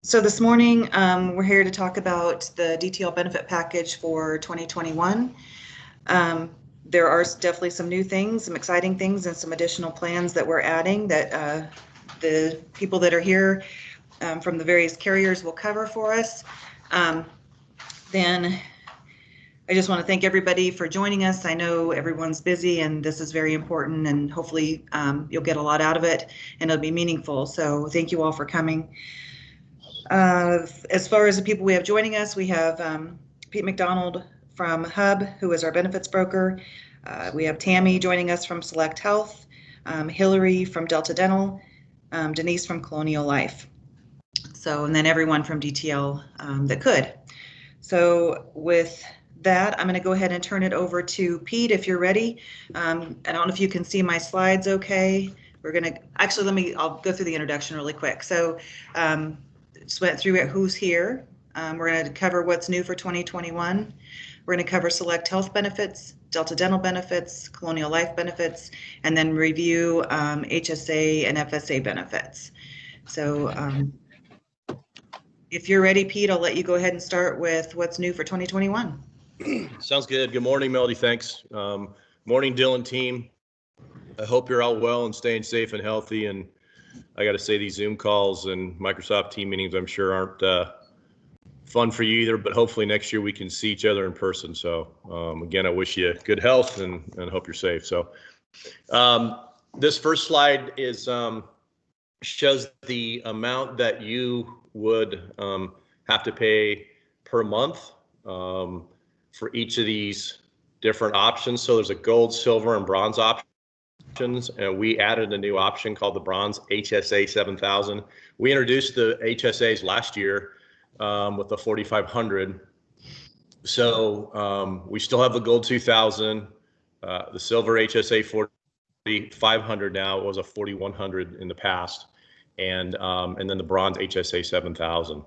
So this morning, we're here to talk about the DTL benefit package for 2021. There are definitely some new things, some exciting things, and some additional plans that we're adding that the people that are here from the various carriers will cover for us. Then I just want to thank everybody for joining us. I know everyone's busy and this is very important, and hopefully you'll get a lot out of it and it'll be meaningful. So thank you all for coming. As far as the people we have joining us, we have Pete McDonald from Hub, who is our benefits broker. We have Tammy joining us from Select Health, Hillary from Delta Dental, Denise from Colonial Life. So, and then everyone from DTL that could. So with that, I'm going to go ahead and turn it over to Pete if you're ready. I don't know if you can see my slides okay. We're going to, actually, I'll go through the introduction really quick. So, just went through it, who's here. We're going to cover what's new for 2021. We're going to cover Select Health benefits, Delta Dental benefits, Colonial Life benefits, and then review HSA and FSA benefits. So if you're ready, Pete, I'll let you go ahead and start with what's new for 2021. Sounds good. Good morning, Melody. Thanks. Morning, Dylan team. I hope you're all well and staying safe and healthy. And I got to say, these Zoom calls and Microsoft team meetings, I'm sure aren't fun for you either, but hopefully next year we can see each other in person. So again, I wish you good health and hope you're safe. So this first slide is shows the amount that you would have to pay per month for each of these different options. So there's a gold, silver, and bronze option. And we added a new option called the Bronze HSA 7000. We introduced the HSAs last year with the 4500. So we still have the Gold 2000, the Silver HSA 4500 now. It was a 4100 in the past, and then the Bronze HSA 7000.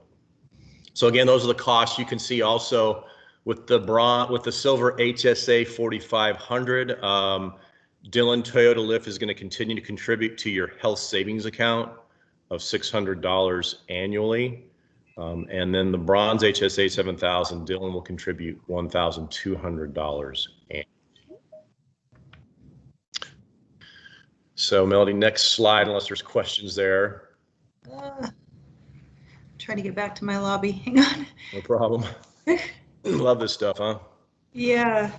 So again, those are the costs. You can see also with the Silver HSA 4500. Dylan Toyota Lyft is going to continue to contribute to your health savings account of $600 annually. And then the Bronze HSA 7000, Dylan will contribute $1,200 annually. So Melody, next slide, unless there's questions there. Trying to get back to my lobby. Hang on. No problem. Love this stuff, huh? Yeah.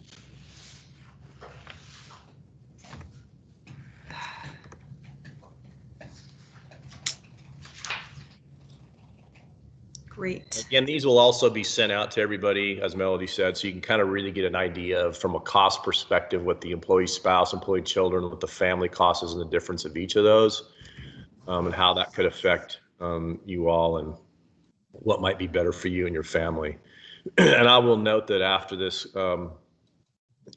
Great. Again, these will also be sent out to everybody, as Melody said, so you can kind of really get an idea of, from a cost perspective, what the employee spouse, employee children, what the family cost is and the difference of each of those, and how that could affect you all and what might be better for you and your family. And I will note that after this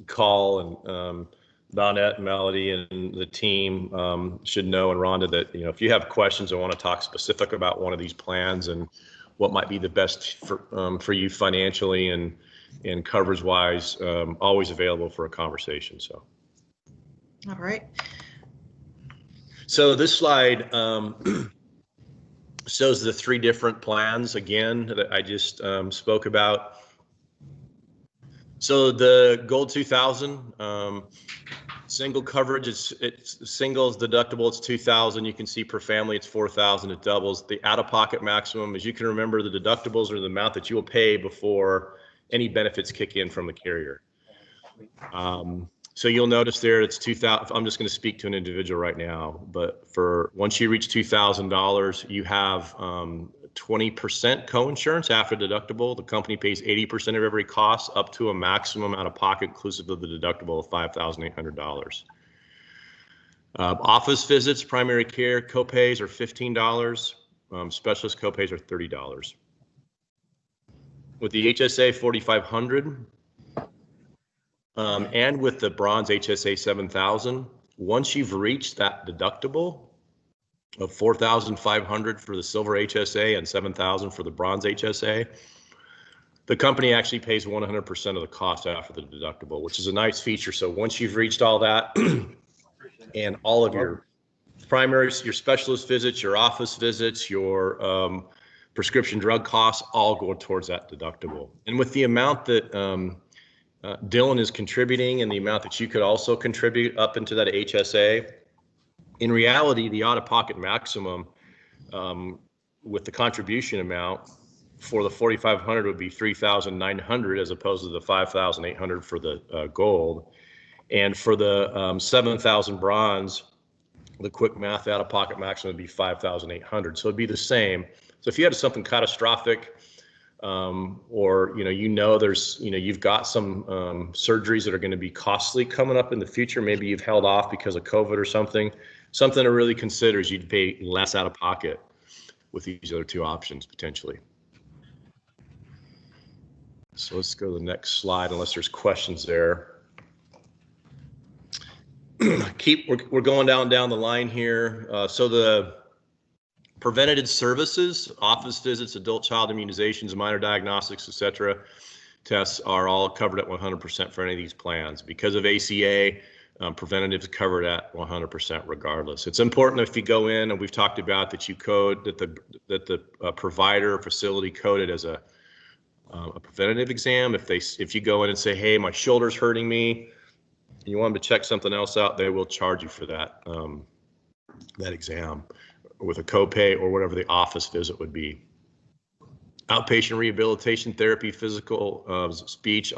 call, and Donette, Melody, and the team should know, and Rhonda, that if you have questions or want to talk specific about one of these plans and what might be the best for you financially and coverage wise, always available for a conversation. So, all right. So this slide shows the three different plans again that I just spoke about. So the Gold 2000 single coverage, it's singles deductible, it's $2,000. You can see per family it's $4,000. It doubles. The out-of-pocket maximum, as you can remember, the deductibles are the amount that you will pay before any benefits kick in from the carrier. So you'll notice there it's $2,000. I'm just going to speak to an individual right now, but for once you reach $2,000, you have 20% co-insurance after deductible. The company pays 80% of every cost up to a maximum out of pocket inclusive of the deductible of $5,800. Office visits, primary care copays are $15. Specialist copays are $30. With the HSA 4500 and with the Bronze HSA 7000, once you've reached that deductible of $4,500 for the Silver HSA and $7,000 for the Bronze HSA, the company actually pays 100% of the cost after the deductible, which is a nice feature. So once you've reached all that and all of your primaries, your specialist visits, your office visits, your prescription drug costs, all go towards that deductible. And with the amount that Dylan is contributing and the amount that you could also contribute up into that HSA, in reality, the out-of-pocket maximum with the contribution amount for the 4,500 would be 3,900 as opposed to the 5,800 for the gold. And for the 7,000 bronze, the quick math out-of-pocket maximum would be 5,800. So it'd be the same. So if you had something catastrophic, or there's you've got some surgeries that are going to be costly coming up in the future, maybe you've held off because of COVID or something to really consider is you'd pay less out of pocket with these other two options potentially. So let's go to the next slide unless there's questions there. We're going down the line here. So the preventative services, office visits, adult child immunizations, minor diagnostics, etc. tests are all covered at 100% for any of these plans. Because of ACA, preventative is covered at 100% regardless. It's important if you go in, and we've talked about that you code that the provider or facility coded as a preventative exam. If you go in and say, hey, my shoulder's hurting me, and you want them to check something else out, they will charge you for that that exam with a copay or whatever the office visit would be. Outpatient rehabilitation therapy, physical, speech,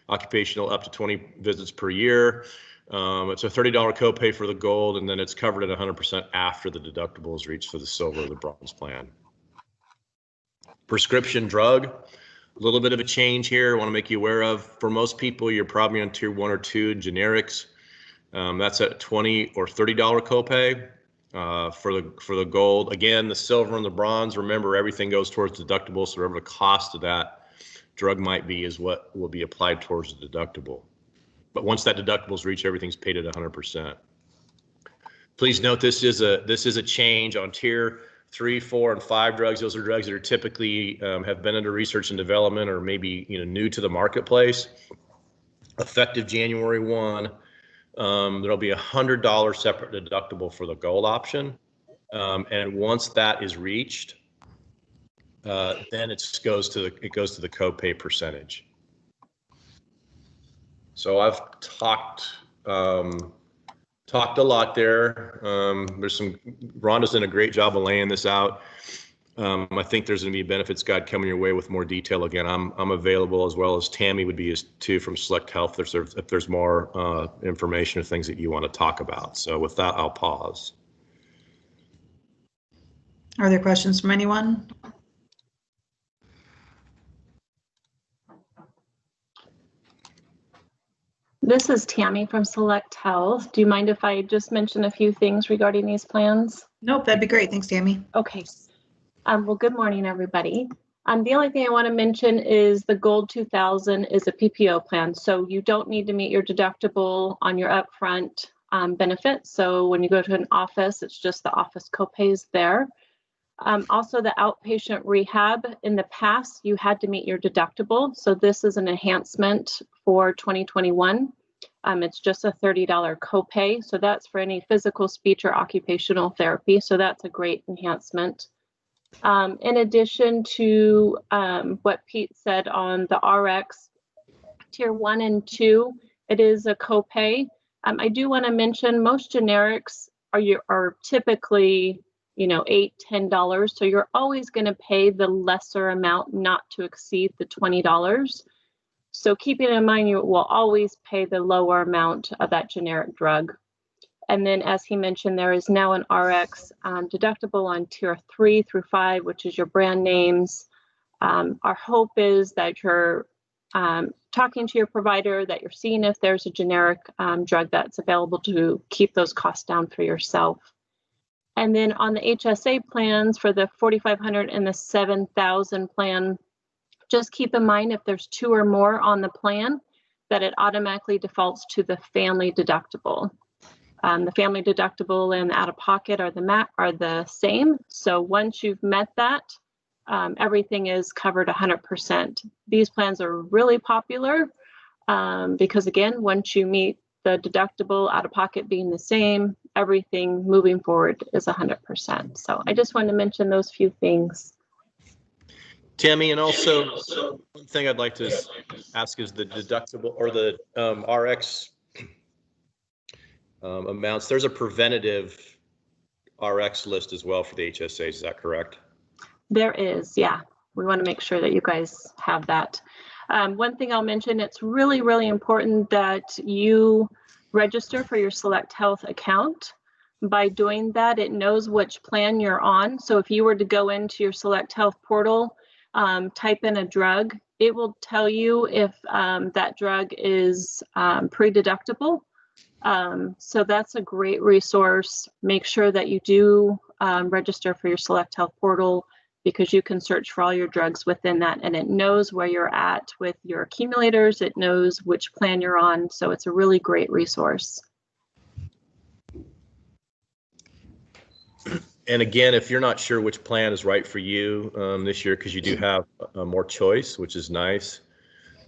occupational, up to 20 visits per year. It's a $30 copay for the gold, and then it's covered at 100% after the deductible is reached for the silver or the bronze plan. Prescription drug, a little bit of a change here I want to make you aware of. For most people, you're probably on tier 1 or 2 generics. That's at $20 or $30 copay. For the gold. Again, the silver and the bronze, remember everything goes towards deductible, so whatever the cost of that drug might be is what will be applied towards the deductible. But once that deductible is reached, everything's paid at 100%. Please note this is a change on tier 3, 4, and 5 drugs. Those are drugs that are typically have been under research and development or maybe new to the marketplace. Effective January 1. There'll be $100 separate deductible for the gold option, and once that is reached, then it goes to the copay percentage. So I've talked a lot there. Rhonda's done a great job of laying this out. I think there's going to be a benefits guide coming your way with more detail. Again, I'm available, as well as Tammy would be too from Select Health if there's more information or things that you want to talk about. So with that, I'll pause. Are there questions from anyone? This is Tammy from Select Health. Do you mind if I just mention a few things regarding these plans? Nope, that'd be great. Thanks, Tammy. Okay. Well, good morning, everybody. The only thing I want to mention is the Gold 2000 is a PPO plan, so you don't need to meet your deductible on your upfront benefit. So when you go to an office, it's just the office copays there. Also, the outpatient rehab, in the past, you had to meet your deductible. So this is an enhancement for 2021. It's just a $30 copay. So that's for any physical, speech, or occupational therapy. So that's a great enhancement. In addition to what Pete said on the RX, tier 1 and 2, it is a copay. I do want to mention most generics are typically, $8, $10. So you're always going to pay the lesser amount, not to exceed the $20. So keeping in mind, you will always pay the lower amount of that generic drug. And then, as he mentioned, there is now an RX deductible on tier 3 through 5, which is your brand names. Our hope is that you're talking to your provider, that you're seeing if there's a generic drug that's available to keep those costs down for yourself. And then on the HSA plans for the 4,500 and the 7,000 plan, just keep in mind if there's 2 or more on the plan, that it automatically defaults to the family deductible. The family deductible and the out-of-pocket are the same. So once you've met that, everything is covered 100%. These plans are really popular because, again, once you meet the deductible, out-of-pocket being the same, everything moving forward is 100%. So I just wanted to mention those few things. Tammy, and also one thing I'd like to ask is the deductible or the RX amounts. There's a preventative RX list as well for the HSAs. Is that correct? There is, yeah. We want to make sure that you guys have that. One thing I'll mention, it's really, really important that you register for your Select Health account. By doing that, it knows which plan you're on. So if you were to go into your Select Health portal, type in a drug, it will tell you if that drug is pre-deductible. So that's a great resource. Make sure that you do register for your Select Health portal, because you can search for all your drugs within that, and it knows where you're at with your accumulators. It knows which plan you're on. So it's a really great resource. And again, if you're not sure which plan is right for you this year, because you do have more choice, which is nice.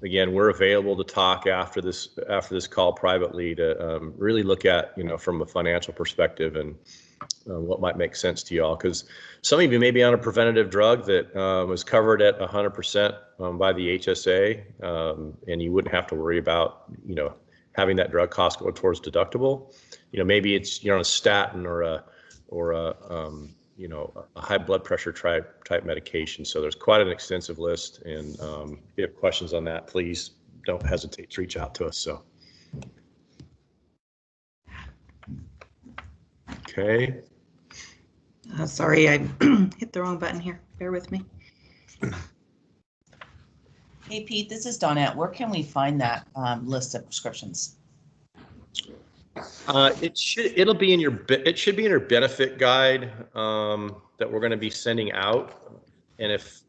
Again, we're available to talk after this call privately to really look at, from a financial perspective and what might make sense to you all. Because some of you may be on a preventative drug that was covered at 100% by the HSA, and you wouldn't have to worry about, having that drug cost go towards deductible. Maybe you're on a statin or a high blood pressure type medication. So there's quite an extensive list, and if you have questions on that, please don't hesitate to reach out to us. So, okay. Sorry, I hit the wrong button here. Bear with me. Hey, Pete, this is Donette. Where can we find that list of prescriptions? It should be in your benefit guide that we're going to be sending out. And if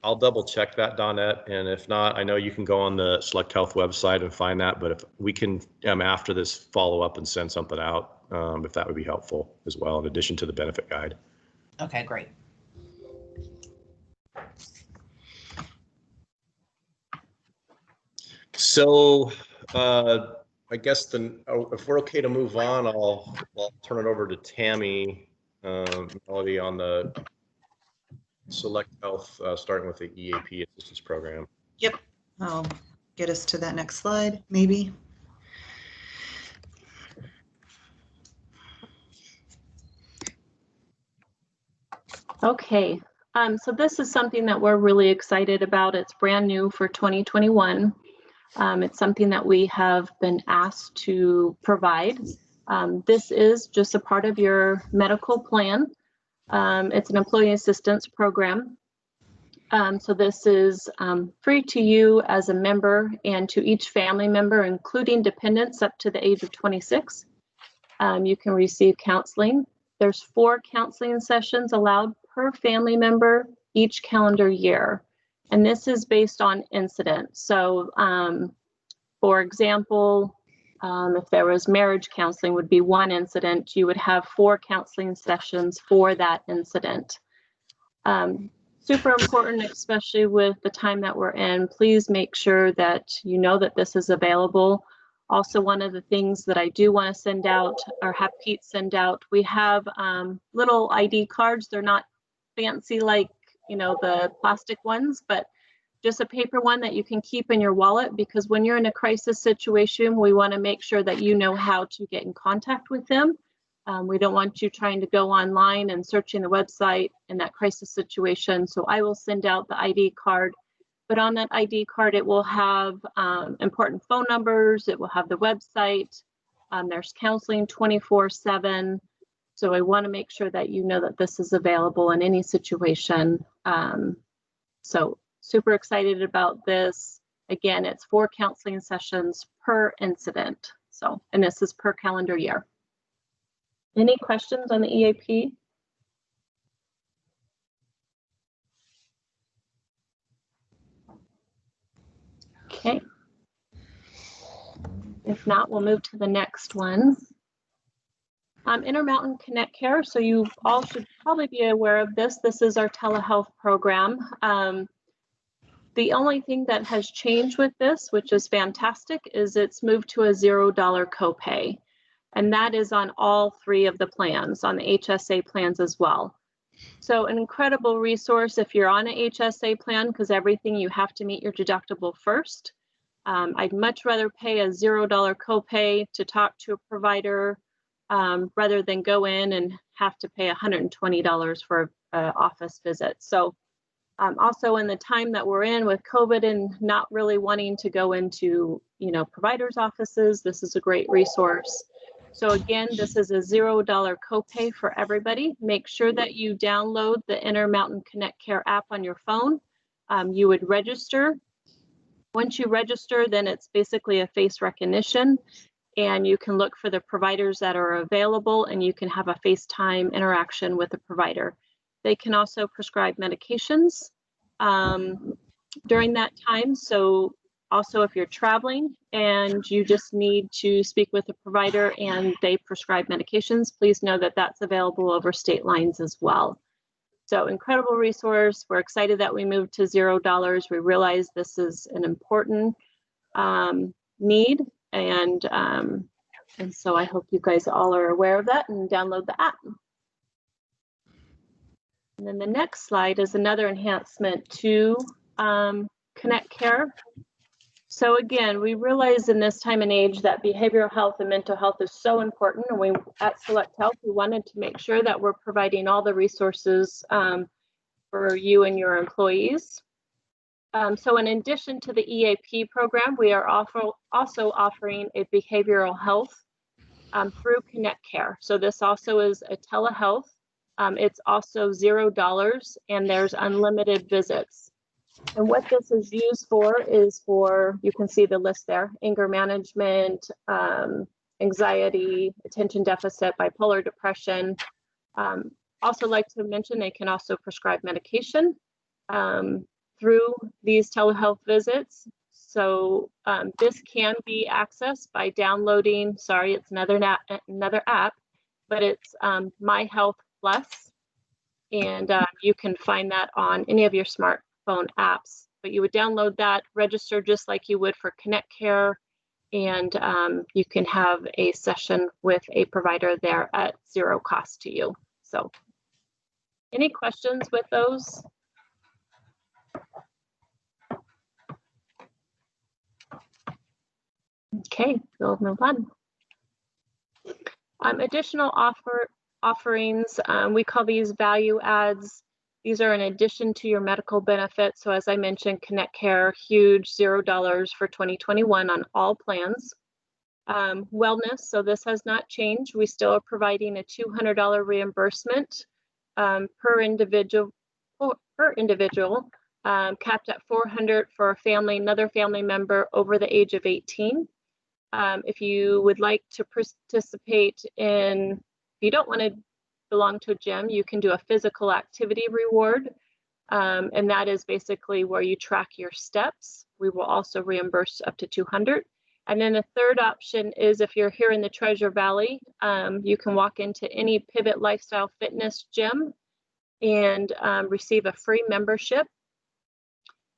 I'll double check that, Donette, and if not, I know you can go on the Select Health website and find that. But if we can after this follow up and send something out, if that would be helpful as well, in addition to the benefit guide. Okay, great. So I guess if we're okay to move on, I'll turn it over to Tammy, Melody, on the Select Health, starting with the EAP assistance program. Yep, I'll get us to that next slide, maybe. Okay, so this is something that we're really excited about. It's brand new for 2021. It's something that we have been asked to provide. This is just a part of your medical plan. It's an employee assistance program. So this is free to you as a member and to each family member, including dependents up to the age of 26. You can receive counseling. There's 4 counseling sessions allowed per family member each calendar year. And this is based on incident. So, for example, if there was marriage counseling would be 1 incident, you would have 4 counseling sessions for that incident. Super important, especially with the time that we're in. Please make sure that you know that this is available. Also, one of the things that I do want to send out, or have Pete send out, we have little ID cards. They're not fancy like, the plastic ones, but just a paper one that you can keep in your wallet, because when you're in a crisis situation, we want to make sure that you know how to get in contact with them. We don't want you trying to go online and searching the website in that crisis situation. So I will send out the ID card, but on that ID card, it will have important phone numbers. It will have the website. There's counseling 24/7. So I want to make sure that you know that this is available in any situation. So super excited about this. Again, it's 4 counseling sessions per incident. So, and this is per calendar year. Any questions on the EAP? Okay. If not, we'll move to the next one. Intermountain Connect Care. So you all should probably be aware of this. This is our telehealth program. The only thing that has changed with this, which is fantastic, is it's moved to a $0 copay. And that is on all 3 of the plans, on the HSA plans as well. So an incredible resource if you're on a HSA plan, because everything you have to meet your deductible first. I'd much rather pay a $0 copay to talk to a provider rather than go in and have to pay $120 for an office visit. So also in the time that we're in with COVID and not really wanting to go into, providers' offices, this is a great resource. So again, this is a $0 copay for everybody. Make sure that you download the Intermountain Connect Care app on your phone. You would register. Once you register, then it's basically a face recognition, and you can look for the providers that are available, and you can have a FaceTime interaction with the provider. They can also prescribe medications during that time. So also if you're traveling and you just need to speak with a provider and they prescribe medications, please know that that's available over state lines as well. So incredible resource. We're excited that we moved to $0. We realize this is an important need, and so I hope you guys all are aware of that and download the app. And then the next slide is another enhancement to Connect Care. So again, we realize in this time and age that behavioral health and mental health is so important, and we at Select Health, we wanted to make sure that we're providing all the resources for you and your employees. So in addition to the EAP program, we are also offering a behavioral health through Connect Care. So this also is a telehealth. It's also $0, and there's unlimited visits. And what this is used for is for, you can see the list there, anger management, anxiety, attention deficit, bipolar depression. Also like to mention, they can also prescribe medication through these telehealth visits. So this can be accessed by downloading, sorry, it's another app, but it's My Health Plus. And you can find that on any of your smartphone apps, but you would download that, register just like you would for Connect Care, and you can have a session with a provider there at $0 cost to you. So any questions with those? Okay, we'll move on. Additional offerings, we call these value adds. These are in addition to your medical benefits. So as I mentioned, Connect Care, huge $0 for 2021 on all plans. Wellness, so this has not changed. We still are providing a $200 reimbursement per individual, capped at $400 for a family, another family member over the age of 18. If you would like to participate in, if you don't want to belong to a gym, you can do a physical activity reward. And that is basically where you track your steps. We will also reimburse up to $200. And then the third option is if you're here in the Treasure Valley, you can walk into any Pivot Lifestyle Fitness gym and receive a free membership.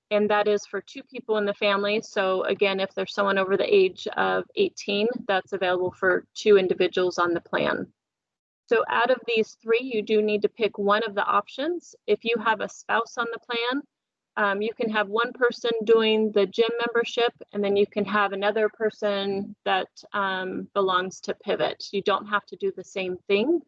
And that is for 2 people in the family. So again, if there's someone over the age of 18, that's available for 2 individuals on the plan. So out of these 3, you do need to pick one of the options. If you have a spouse on the plan, you can have one person doing the gym membership, and then you can have another person that belongs to Pivot. You don't have to do the same thing.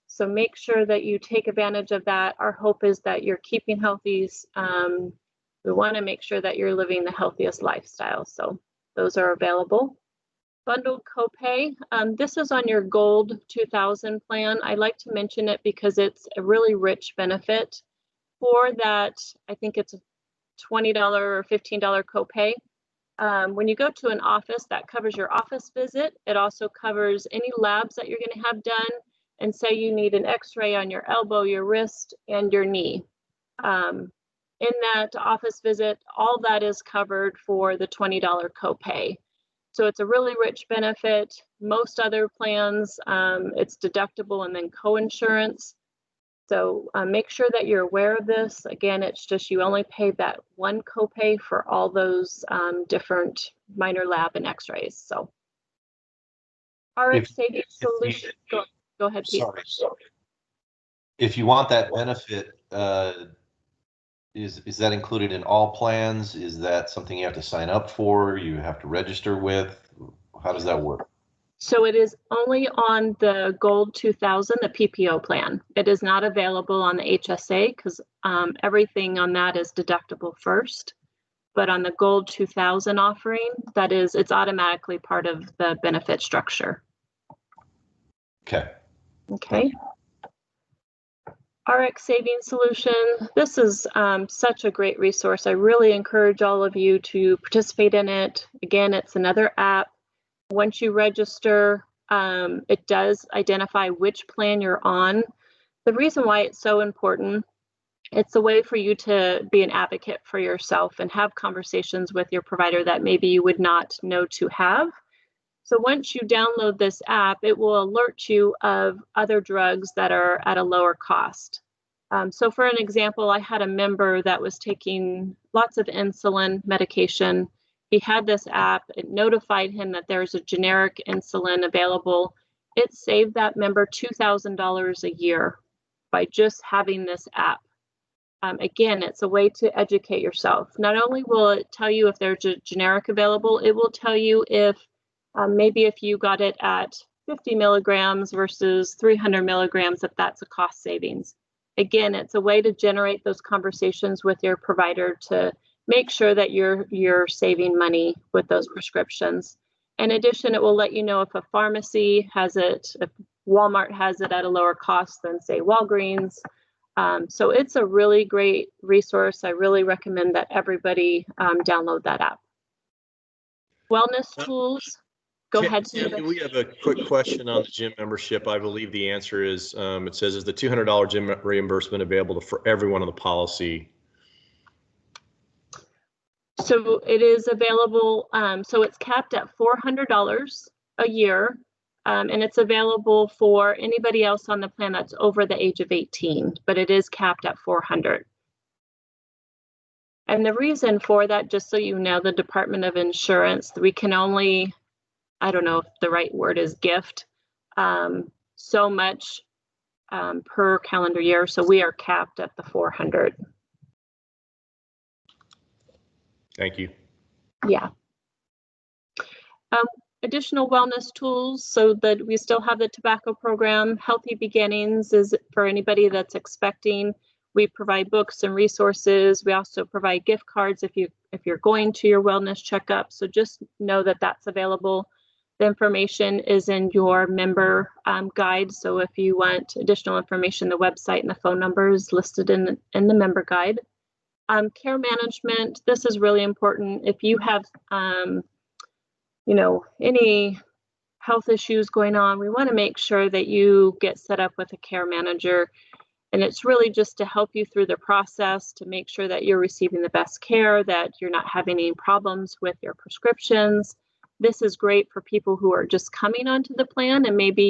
So make sure that you take advantage of that. Our hope is that you're keeping healthy. We want to make sure that you're living the healthiest lifestyle. So those are available. Bundled copay. This is on your Gold 2000 plan. I like to mention it because it's a really rich benefit. For that, I think it's a $20 or $15 copay. When you go to an office, that covers your office visit. It also covers any labs that you're going to have done. And say you need an x-ray on your elbow, your wrist, and your knee. In that office visit, all that is covered for the $20 copay. So it's a really rich benefit. Most other plans, it's deductible and then co-insurance. So make sure that you're aware of this. Again, it's just you only pay that one copay for all those different minor lab and x-rays. So RX Savings Solution. Go ahead, Pete. Sorry. If you want that benefit, is that included in all plans? Is that something you have to sign up for? You have to register with? How does that work? So it is only on the Gold 2000, the PPO plan. It is not available on the HSA because everything on that is deductible first. But on the Gold 2000 offering, it's automatically part of the benefit structure. Okay. Okay. RX Saving Solution. This is such a great resource. I really encourage all of you to participate in it. Again, it's another app. Once you register, it does identify which plan you're on. The reason why it's so important, it's a way for you to be an advocate for yourself and have conversations with your provider that maybe you would not know to have. So once you download this app, it will alert you of other drugs that are at a lower cost. So for an example, I had a member that was taking lots of insulin medication. He had this app. It notified him that there's a generic insulin available. It saved that member $2,000 a year by just having this app. Again, it's a way to educate yourself. Not only will it tell you if there's a generic available, it will tell you if maybe if you got it at 50 milligrams versus 300 milligrams, if that's a cost savings. Again, it's a way to generate those conversations with your provider to make sure that you're saving money with those prescriptions. In addition, it will let you know if a pharmacy has it, if Walmart has it at a lower cost than, say, Walgreens. So it's a really great resource. I really recommend that everybody download that app. Wellness tools. Go ahead. Tammy, we have a quick question on the gym membership. I believe the answer is, it says, is the $200 gym reimbursement available for everyone on the policy? So it is available. So it's capped at $400 a year. And it's available for anybody else on the plan that's over the age of 18, but it is capped at $400. And the reason for that, just so you know, the Department of Insurance, we can only, I don't know if the right word is gift, so much per calendar year. So we are capped at the 400. Thank you. Yeah. Additional wellness tools, so that we still have the tobacco program. Healthy Beginnings is for anybody that's expecting. We provide books and resources. We also provide gift cards if you're going to your wellness checkup. So just know that that's available. The information is in your member guide. So if you want additional information, the website and the phone number is listed in the member guide. Care management. This is really important. If you have any health issues going on, we want to make sure that you get set up with a care manager. And it's really just to help you through the process to make sure that you're receiving the best care, that you're not having any problems with your prescriptions. This is great for people who are just coming onto the plan, and maybe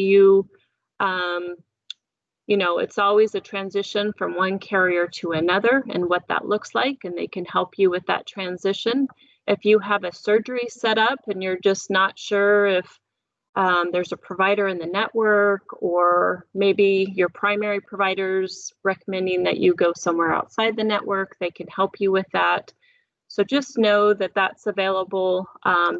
it's always a transition from one carrier to another and what that looks like, and they can help you with that transition. If you have a surgery set up and you're just not sure if there's a provider in the network, or maybe your primary provider's recommending that you go somewhere outside the network, they can help you with that. So just know that that's available.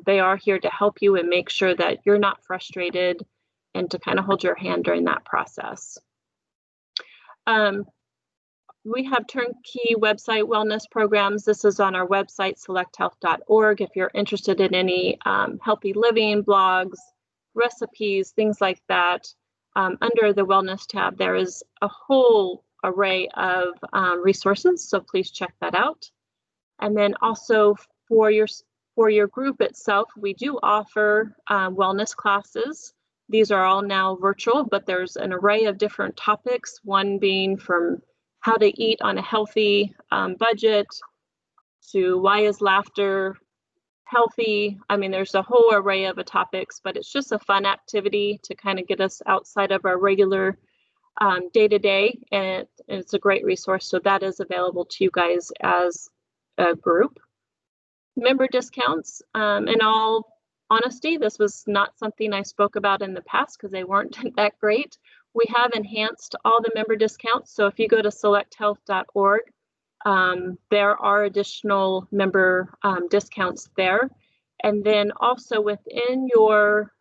They are here to help you and make sure that you're not frustrated, and to kind of hold your hand during that process. We have turnkey website wellness programs. This is on our website, selecthealth.org. If you're interested in any healthy living blogs, recipes, things like that, under the wellness tab, there is a whole array of resources. So please check that out. And then also for your group itself, we do offer wellness classes. These are all now virtual, but there's an array of different topics, one being from how to eat on a healthy budget to why is laughter healthy. I mean, there's a whole array of topics, but it's just a fun activity to kind of get us outside of our regular day-to-day, and it's a great resource. So that is available to you guys as a group. Member discounts, in all honesty, this was not something I spoke about in the past because they weren't that great. we have enhanced all the member discounts. So if you go to selecthealth.org, there are additional member discounts there. And then also within your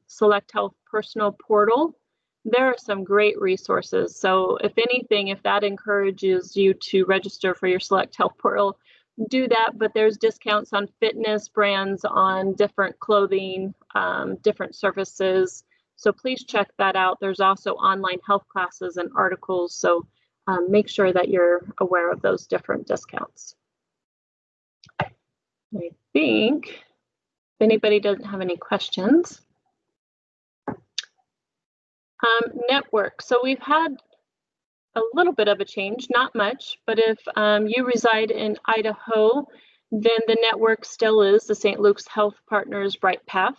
Select Health personal portal, there are some great resources. So if anything, if that encourages you to register for your Select Health portal, do that. But there's discounts on fitness brands, on different clothing, different services. So please check that out. There's also online health classes and articles. So make sure that you're aware of those different discounts. I think if anybody doesn't have any questions. Network. So we've had a little bit of a change, not much, but if you reside in Idaho, then the network still is the St. Luke's Health Partners Bright Path.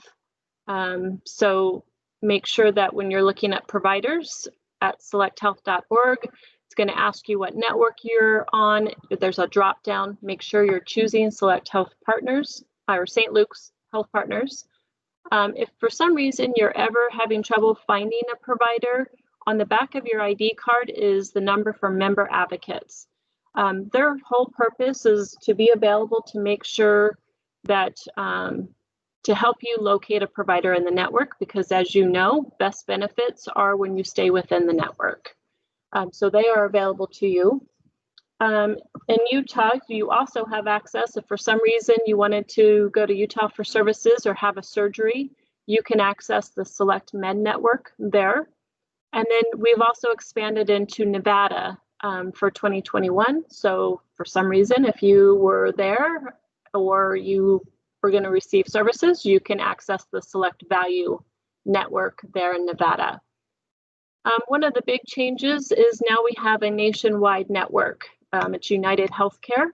So make sure that when you're looking at providers at selecthealth.org, it's going to ask you what network you're on. If there's a drop down, make sure you're choosing Select Health Partners or St. Luke's Health Partners. If for some reason you're ever having trouble finding a provider, on the back of your ID card is the number for member advocates. Their whole purpose is to be available to make sure that to help you locate a provider in the network, because as you know, best benefits are when you stay within the network. So they are available to you. In Utah, you also have access. If for some reason you wanted to go to Utah for services or have a surgery, you can access the Select Med Network there. And then we've also expanded into Nevada for 2021. So for some reason, if you were there or you were going to receive services, you can access the Select Value Network there in Nevada. One of the big changes is now we have a nationwide network. It's United Healthcare.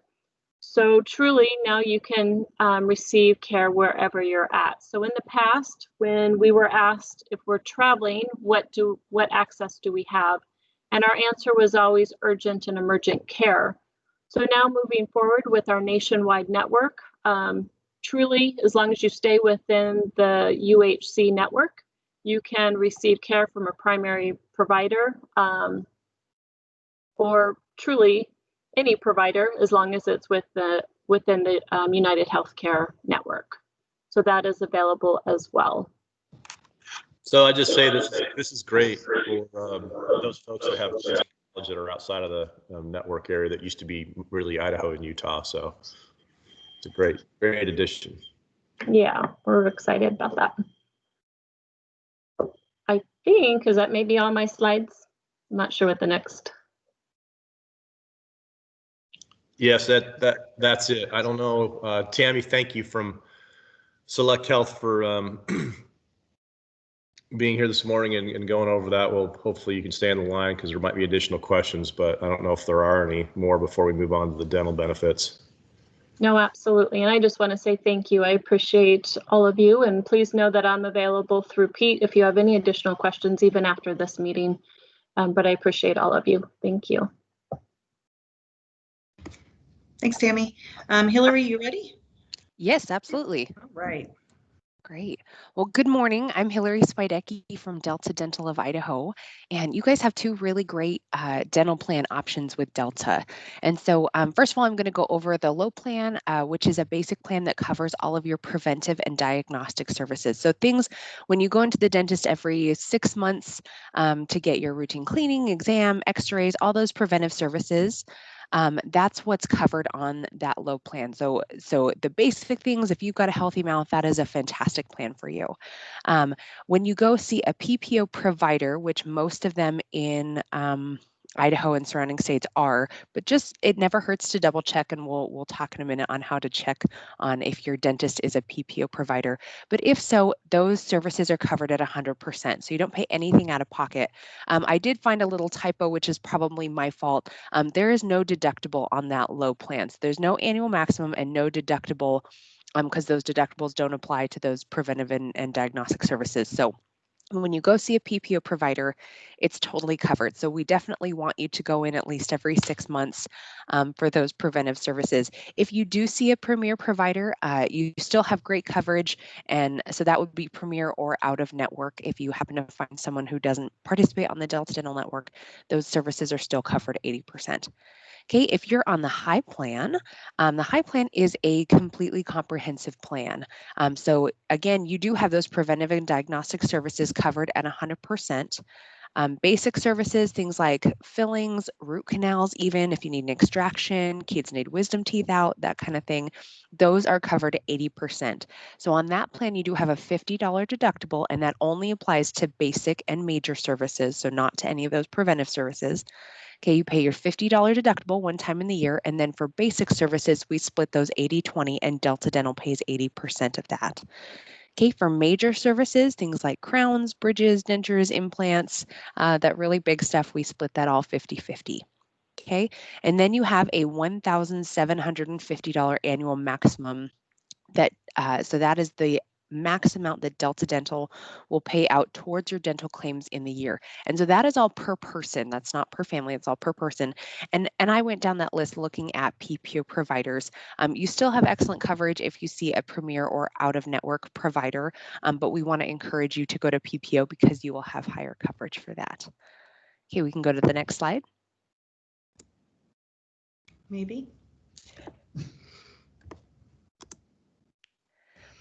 So truly now you can receive care wherever you're at. So in the past, when we were asked if we're traveling, what access do we have? And our answer was always urgent and emergent care. So now moving forward with our nationwide network, truly, as long as you stay within the UHC network, you can receive care from a primary provider or truly any provider, as long as it's within the United Healthcare network. So that is available as well. So I just say this is great for those folks that have college that are outside of the network area that used to be really Idaho and Utah. So it's a great addition. Yeah, we're excited about that. I think, is that maybe all my slides? I'm not sure what the next. Yes, that's it. I don't know. Tammy, thank you from Select Health for being here this morning and going over that. Well, hopefully you can stay on the line because there might be additional questions, but I don't know if there are any more before we move on to the dental benefits. No, absolutely. And I just want to say thank you. I appreciate all of you. And please know that I'm available through Pete if you have any additional questions, even after this meeting. But I appreciate all of you. Thank you. Thanks, Tammy. Hillary, you ready? Yes, absolutely. All right. Great. Well, good morning. I'm Hillary Spidecki from Delta Dental of Idaho, and you guys have two really great dental plan options with Delta. And so first of all, I'm going to go over the low plan, which is a basic plan that covers all of your preventive and diagnostic services. So things when you go into the dentist every 6 months to get your routine cleaning, exam, x-rays, all those preventive services. That's what's covered on that low plan. So the basic things, if you've got a healthy mouth, that is a fantastic plan for you. When you go see a PPO provider, which most of them in Idaho and surrounding states are, but just it never hurts to double check, and we'll talk in a minute on how to check on if your dentist is a PPO provider. But if so, those services are covered at 100%, so you don't pay anything out of pocket. I did find a little typo, which is probably my fault. There is no deductible on that low plan. So there's no annual maximum and no deductible because those deductibles don't apply to those preventive and diagnostic services. So when you go see a PPO provider, it's totally covered. So we definitely want you to go in at least every 6 months for those preventive services. If you do see a Premier provider, you still have great coverage. And so that would be Premier or out of network. If you happen to find someone who doesn't participate on the Delta Dental Network, those services are still covered 80%. Okay, if you're on the high plan is a completely comprehensive plan. So again, you do have those preventive and diagnostic services covered at 100%. Basic services, things like fillings, root canals, even if you need an extraction, kids need wisdom teeth out, that kind of thing, those are covered at 80%. So on that plan, you do have a $50 deductible, and that only applies to basic and major services, so not to any of those preventive services. Okay, you pay your $50 deductible one time in the year, and then for basic services, we split those 80-20, and Delta Dental pays 80% of that. Okay, for major services, things like crowns, bridges, dentures, implants, that really big stuff, we split that all 50-50. Okay, and then you have a $1,750 annual maximum that, so that is the max amount that Delta Dental will pay out towards your dental claims in the year. And so that is all per person. That's not per family, it's all per person. And I went down that list looking at PPO providers. You still have excellent coverage if you see a Premier or out of network provider, but we want to encourage you to go to PPO because you will have higher coverage for that. Okay, we can go to the next slide. Maybe.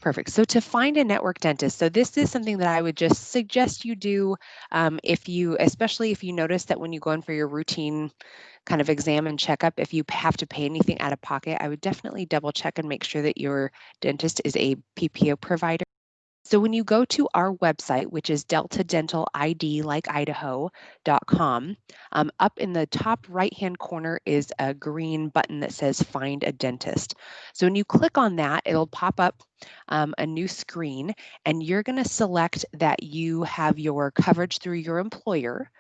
Perfect. So to find a network dentist, so this is something that I would just suggest you do especially if you notice that when you go in for your routine kind of exam and checkup, if you have to pay anything out of pocket, I would definitely double check and make sure that your dentist is a PPO provider. So when you go to our website, which is deltadentalid, like Idaho.com, up in the top right-hand corner is a green button that says Find a Dentist. So when you click on that, it'll pop up a new screen, and you're going to select that you have your coverage through your employer.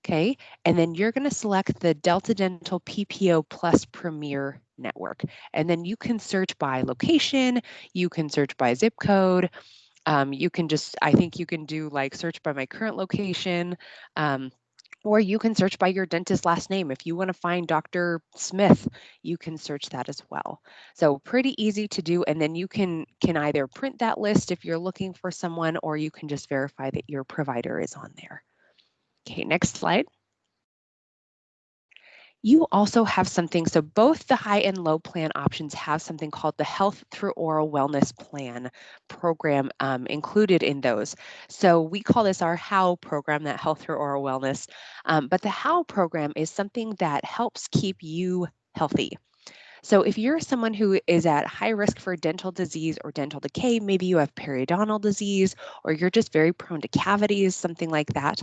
Okay, and then you're going to select the Delta Dental PPO Plus Premier Network. And then you can search by location, you can search by zip code. You can just, I think you can do like search by my current location, or you can search by your dentist last name. If you want to find Dr. Smith, you can search that as well. So pretty easy to do. And then you can either print that list if you're looking for someone, or you can just verify that your provider is on there. Okay, next slide. You also have something, so both the high and low plan options have something called the Health Through Oral Wellness Plan program included in those. So we call this our HOW program, that Health Through Oral Wellness. But the HOW program is something that helps keep you healthy. So if you're someone who is at high risk for dental disease or dental decay, maybe you have periodontal disease, or you're just very prone to cavities, something like that,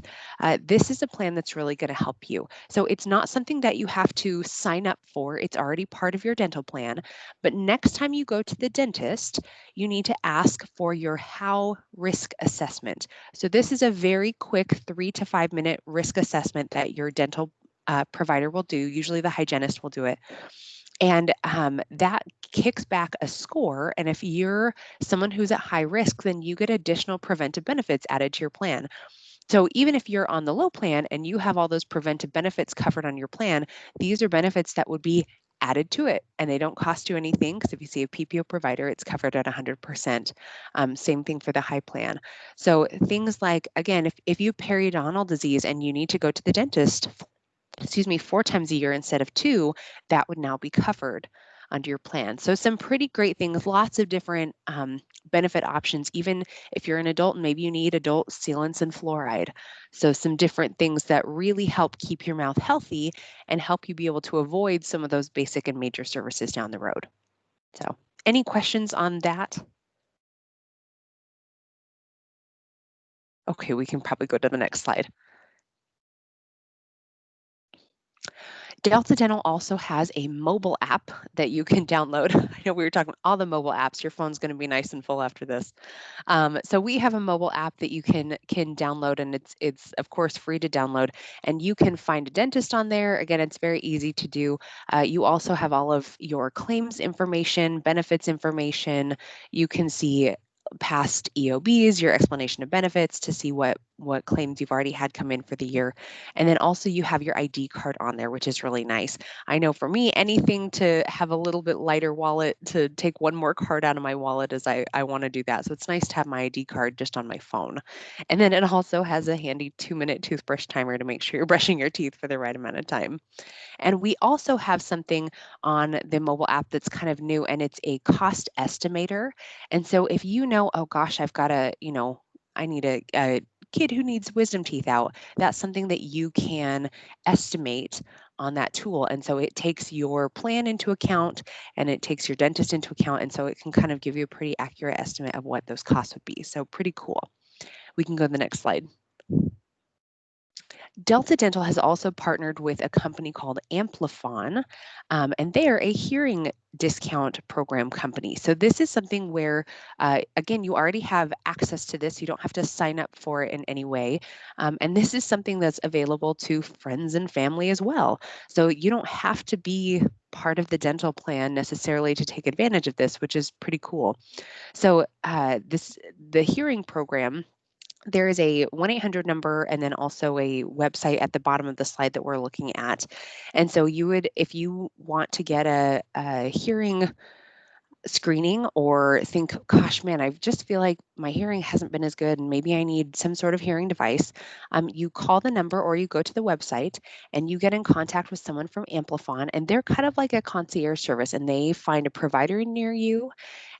this is a plan that's really going to help you. So it's not something that you have to sign up for. It's already part of your dental plan. But next time you go to the dentist, you need to ask for your HOW risk assessment. So this is a very quick 3 to 5 minute risk assessment that your dental provider will do. Usually the hygienist will do it. And that kicks back a score. And if you're someone who's at high risk, then you get additional preventive benefits added to your plan. So even if you're on the low plan and you have all those preventive benefits covered on your plan, these are benefits that would be added to it, and they don't cost you anything, because if you see a PPO provider, it's covered at 100%. Same thing for the high plan. So things like, again, if you have periodontal disease and you need to go to the dentist 4 times a year instead of 2, that would now be covered under your plan. So some pretty great things, lots of different benefit options, even if you're an adult and maybe you need adult sealants and fluoride. So some different things that really help keep your mouth healthy and help you be able to avoid some of those basic and major services down the road. So any questions on that? Okay, we can probably go to the next slide. Delta Dental also has a mobile app that you can download. I know we were talking about all the mobile apps. Your phone's going to be nice and full after this. So we have a mobile app that you can download, and it's of course free to download. And you can find a dentist on there. Again, it's very easy to do. You also have all of your claims information, benefits information. You can see past EOBs, your explanation of benefits, to see what what claims you've already had come in for the year. And then also you have your ID card on there, which is really nice. I know for me, anything to have a little bit lighter wallet, to take one more card out of my wallet, is I want to do that. So it's nice to have my ID card just on my phone. And then it also has a handy 2-minute toothbrush timer to make sure you're brushing your teeth for the right amount of time. And we also have something on the mobile app that's kind of new, and it's a cost estimator. And so if you know, oh gosh, I've got I need a kid who needs wisdom teeth out, that's something that you can estimate on that tool. And so it takes your plan into account and it takes your dentist into account. And so it can kind of give you a pretty accurate estimate of what those costs would be. So pretty cool. We can go to the next slide. Delta Dental has also partnered with a company called Amplifon, and they are a hearing discount program company. So this is something where, again, you already have access to this. You don't have to sign up for it in any way. And this is something that's available to friends and family as well. So you don't have to be part of the dental plan necessarily to take advantage of this, which is pretty cool. So the hearing program, there is a 1-800 number and then also a website at the bottom of the slide that we're looking at. And so you would, if you want to get a hearing screening or think, gosh, man, I just feel like my hearing hasn't been as good and maybe I need some sort of hearing device, you call the number or you go to the website and you get in contact with someone from Amplifon, and they're kind of like a concierge service, and they find a provider near you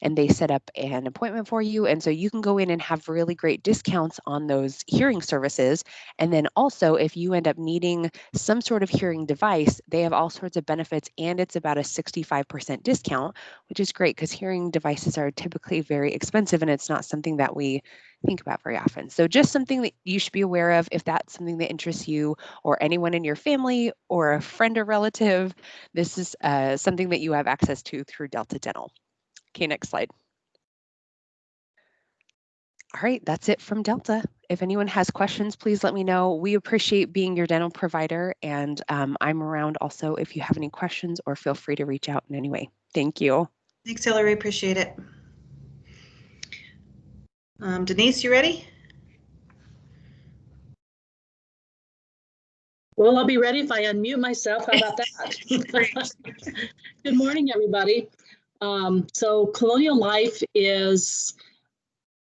and they set up an appointment for you. And so you can go in and have really great discounts on those hearing services. And then also, if you end up needing some sort of hearing device, they have all sorts of benefits, and it's about a 65% discount, which is great because hearing devices are typically very expensive and it's not something that we think about very often. So just something that you should be aware of if that's something that interests you or anyone in your family or a friend or relative. This is something that you have access to through Delta Dental. Okay, next slide. All right, that's it from Delta. If anyone has questions, please let me know. We appreciate being your dental provider, and I'm around also if you have any questions, or feel free to reach out in any way. Thank you. Thanks, Hillary. Appreciate it. Denise, you ready? Well, I'll be ready if I unmute myself. How about that? Good morning, everybody. So Colonial Life is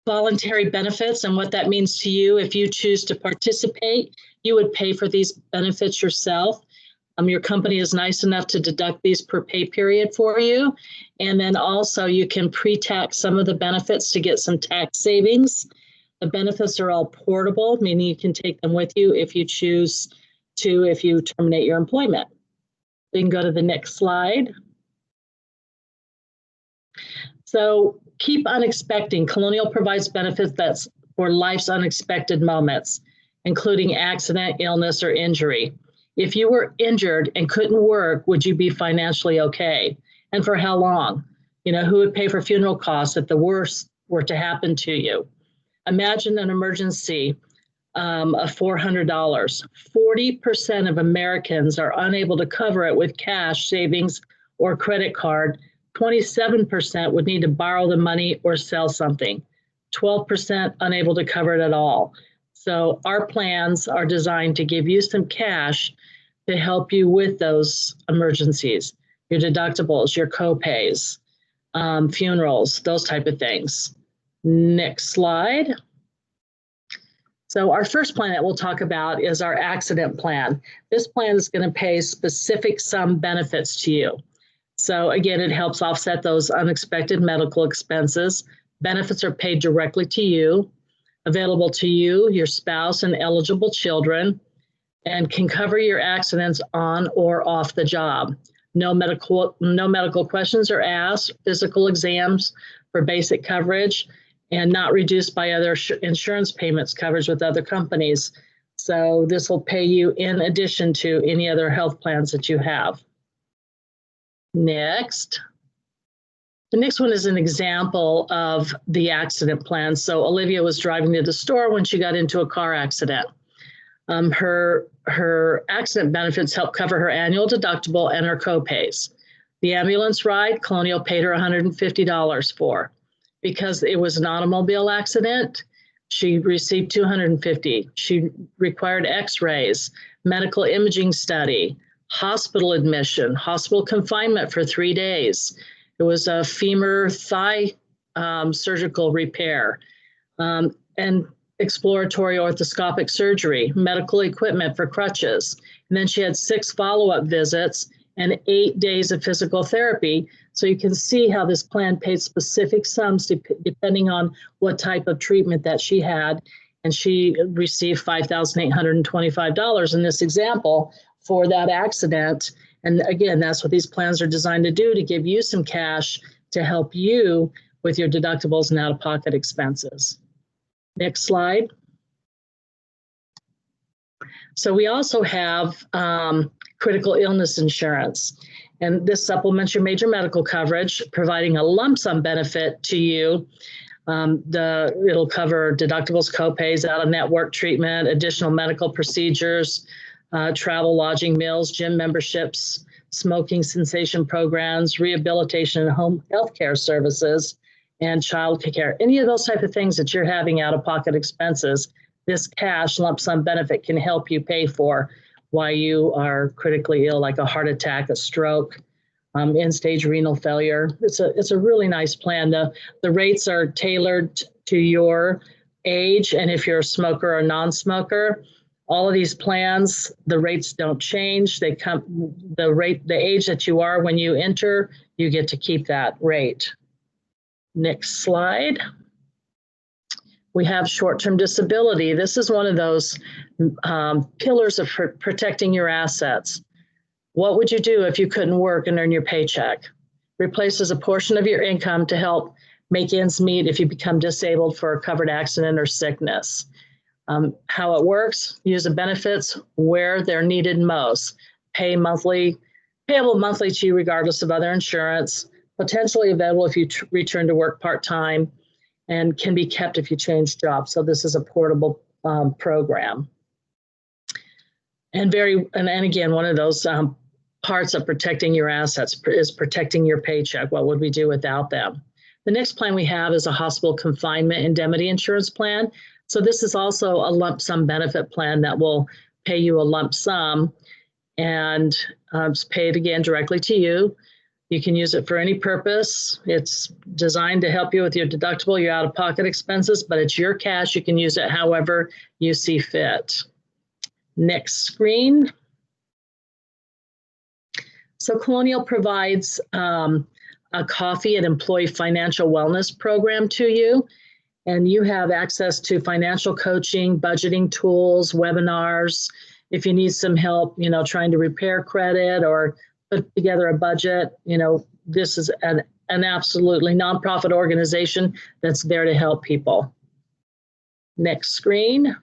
voluntary benefits, and what that means to you, if you choose to participate, you would pay for these benefits yourself. Your company is nice enough to deduct these per pay period for you. And then also you can pre-tax some of the benefits to get some tax savings. The benefits are all portable, meaning you can take them with you if you choose to, if you terminate your employment. We can go to the next slide. So keep unexpecting. Colonial provides benefits that's for life's unexpected moments, including accident, illness, or injury. If you were injured and couldn't work, would you be financially okay? And for how long? You know, who would pay for funeral costs if the worst were to happen to you? Imagine an emergency of $400. 40% of Americans are unable to cover it with cash, savings, or credit card. 27% would need to borrow the money or sell something. 12% unable to cover it at all. So our plans are designed to give you some cash to help you with those emergencies, your deductibles, your co-pays, funerals, those type of things. Next slide. So our first plan that we'll talk about is our accident plan. This plan is going to pay specific sum benefits to you. So again, it helps offset those unexpected medical expenses. Benefits are paid directly to you, available to you, your spouse, and eligible children, and can cover your accidents on or off the job. No medical questions are asked, physical exams for basic coverage, and not reduced by other insurance payments coverage with other companies. So this will pay you in addition to any other health plans that you have. Next. The next one is an example of the accident plan. So Olivia was driving to the store when she got into a car accident. Her accident benefits help cover her annual deductible and her co-pays. The ambulance ride, Colonial paid her $150 for. Because it was an automobile accident, She received $250. She required x-rays, medical imaging study, hospital admission, hospital confinement for 3 days. It was a femur thigh surgical repair, and exploratory orthoscopic surgery, medical equipment for crutches. And then she had 6 follow-up visits and 8 days of physical therapy. So you can see how this plan paid specific sums depending on what type of treatment that she had. And she received $5,825 in this example for that accident. And again, that's what these plans are designed to do, to give you some cash to help you with your deductibles and out-of-pocket expenses. Next slide. So we also have critical illness insurance. And this supplements your major medical coverage, providing a lump sum benefit to you. It'll cover deductibles, copays, out-of-network treatment, additional medical procedures, travel, lodging, meals, gym memberships, smoking cessation programs, rehabilitation and home health care services, and child care. Any of those type of things that you're having out-of-pocket expenses, this cash lump sum benefit can help you pay for while you are critically ill, like a heart attack, a stroke, end-stage renal failure. It's a really nice plan. The rates are tailored to your age, and if you're a smoker or non-smoker, all of these plans, the rates don't change. They come the age that you are when you enter, you get to keep that rate. Next slide. We have short-term disability. This is one of those pillars of protecting your assets. What would you do if you couldn't work and earn your paycheck? Replaces a portion of your income to help make ends meet if you become disabled for a covered accident or sickness. How it works: use the benefits where they're needed most. Payable monthly to you regardless of other insurance. Potentially available if you return to work part-time, and can be kept if you change jobs. So this is a portable program. And again, one of those parts of protecting your assets is protecting your paycheck. What would we do without them? The next plan we have is a hospital confinement indemnity insurance plan. So this is also a lump sum benefit plan that will pay you a lump sum, and it's paid again directly to you. You can use it for any purpose. It's designed to help you with your deductible, your out-of-pocket expenses, but it's your cash. You can use it however you see fit. Next screen. So Colonial provides a coffee and employee financial wellness program to you, and you have access to financial coaching, budgeting tools, webinars. If you need some help, trying to repair credit or put together a budget, this is an absolutely nonprofit organization that's there to help people. Next screen.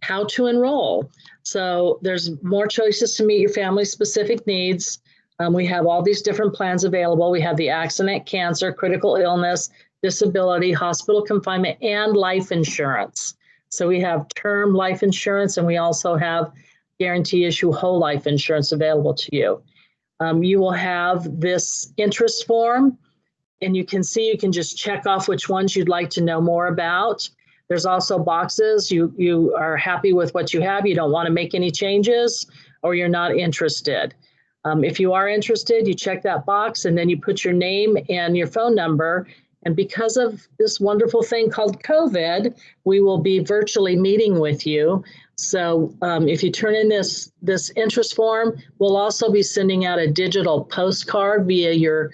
How to enroll. So there's more choices to meet your family's specific needs. We have all these different plans available. We have the accident, cancer, critical illness, disability, hospital confinement, and life insurance. So we have term life insurance, and we also have guarantee issue whole life insurance available to you. You will have this interest form, and you can just check off which ones you'd like to know more about. There's also boxes. You are happy with what you have, you don't want to make any changes, or you're not interested. If you are interested, you check that box, and then you put your name and your phone number. And because of this wonderful thing called COVID, we will be virtually meeting with you. So if you turn in this interest form, we'll also be sending out a digital postcard via your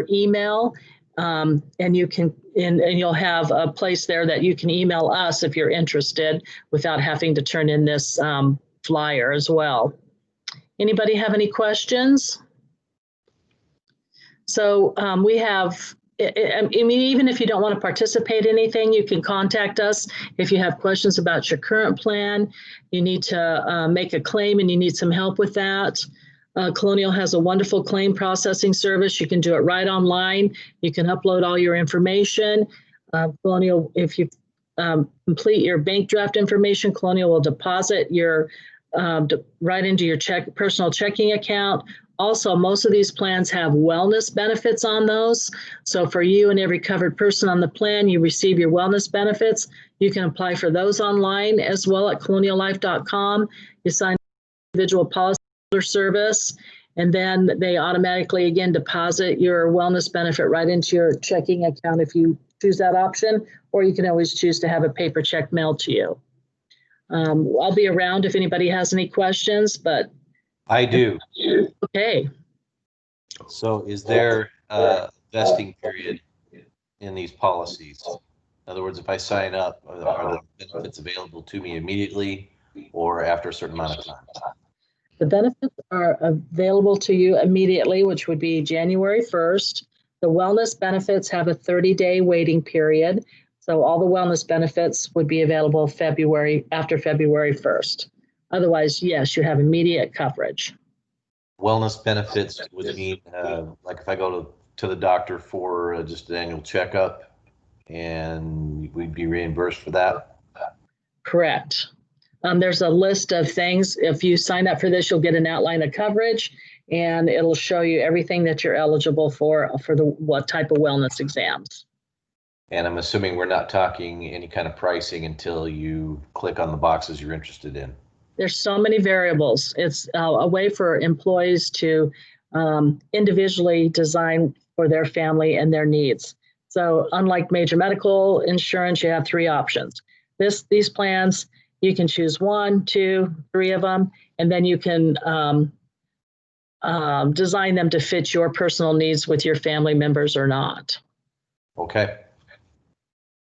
email. And you'll have a place there that you can email us if you're interested without having to turn in this flyer as well. Anybody have any questions? So we have, even if you don't want to participate in anything, you can contact us if you have questions about your current plan. You need to make a claim and you need some help with that. Colonial has a wonderful claim processing service. You can do it right online. You can upload all your information. Colonial, if you complete your bank draft information, Colonial will deposit your right into your personal checking account. Also, most of these plans have wellness benefits on those. So for you and every covered person on the plan, you receive your wellness benefits. You can apply for those online as well at coloniallife.com. You sign individual policy service, and then they automatically again deposit your wellness benefit right into your checking account if you choose that option, or you can always choose to have a paper check mailed to you. I'll be around if anybody has any questions, but I do. okay. So is there a vesting period in these policies? In other words, if I sign up, are the benefits available to me immediately or after a certain amount of time? The benefits are available to you immediately, which would be January 1st. The wellness benefits have a 30-day waiting period. So all the wellness benefits would be available after February 1st. Otherwise, yes, you have immediate coverage. Wellness benefits would mean, like if I go to the doctor for just an annual checkup and we'd be reimbursed for that? Correct. There's a list of things. If you sign up for this, you'll get an outline of coverage, and it'll show you everything that you're eligible for what type of wellness exams. And I'm assuming we're not talking any kind of pricing until you click on the boxes you're interested in. There's so many variables. It's a way for employees to individually design for their family and their needs. So unlike major medical insurance, you have 3 options. These plans, you can choose 1, 2, 3 of them, and then you can design them to fit your personal needs with your family members or not. Okay.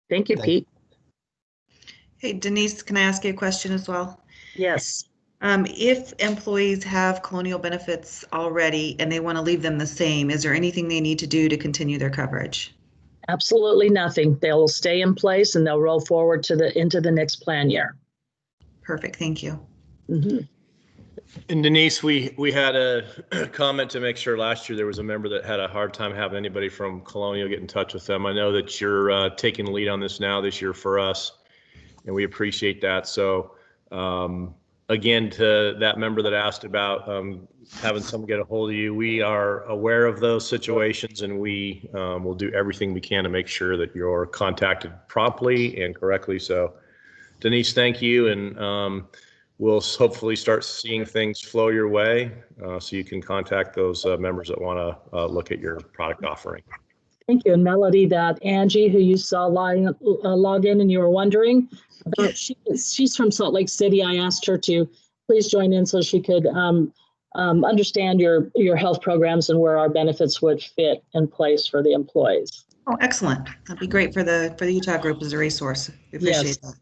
Thank you, Pete. Hey, Denise, can I ask you a question as well? Yes. If employees have Colonial benefits already and they want to leave them the same, is there anything they need to do to continue their coverage? Absolutely nothing. They'll stay in place and they'll roll forward into the next plan year. Perfect, thank you. Mm-hmm. And Denise, we had a comment to make sure last year there was a member that had a hard time having anybody from Colonial get in touch with them. I know that you're taking the lead on this now this year for us, and we appreciate that. So again, to that member that asked about having someone get a hold of you, we are aware of those situations, and we will do everything we can to make sure that you're contacted promptly and correctly. So Denise, thank you. And we'll hopefully start seeing things flow your way so you can contact those members that want to look at your product offering. Thank you. And Melody, that Angie, who you saw log in and you were wondering about, she's from Salt Lake City. I asked her to please join in so she could understand your health programs and where our benefits would fit in place for the employees. Oh, excellent. That'd be great for the Utah group as a resource. We appreciate that.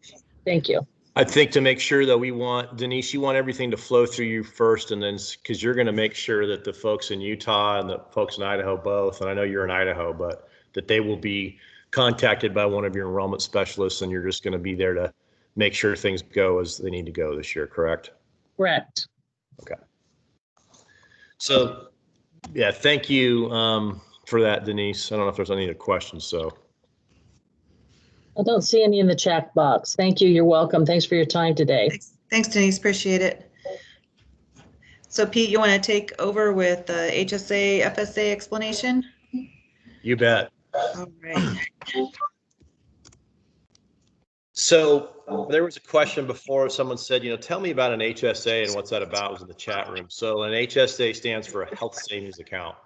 Thank you. I think to make sure that we want, Denise, you want everything to flow through you first, and then because you're going to make sure that the folks in Utah and the folks in Idaho both, and I know you're in Idaho, but that they will be contacted by one of your enrollment specialists, and you're just going to be there to make sure things go as they need to go this year, correct? Correct. Okay. So, yeah, thank you for that, Denise. I don't know if there's any other questions, so. I don't see any in the chat box. Thank you. You're welcome. Thanks for your time today. Thanks, Denise. Appreciate it. So, Pete, you want to take over with the HSA FSA explanation? You bet. All right. So there was a question before. Someone said, tell me about an HSA and what's that about. It was in the chat room. So an HSA stands for a health savings account.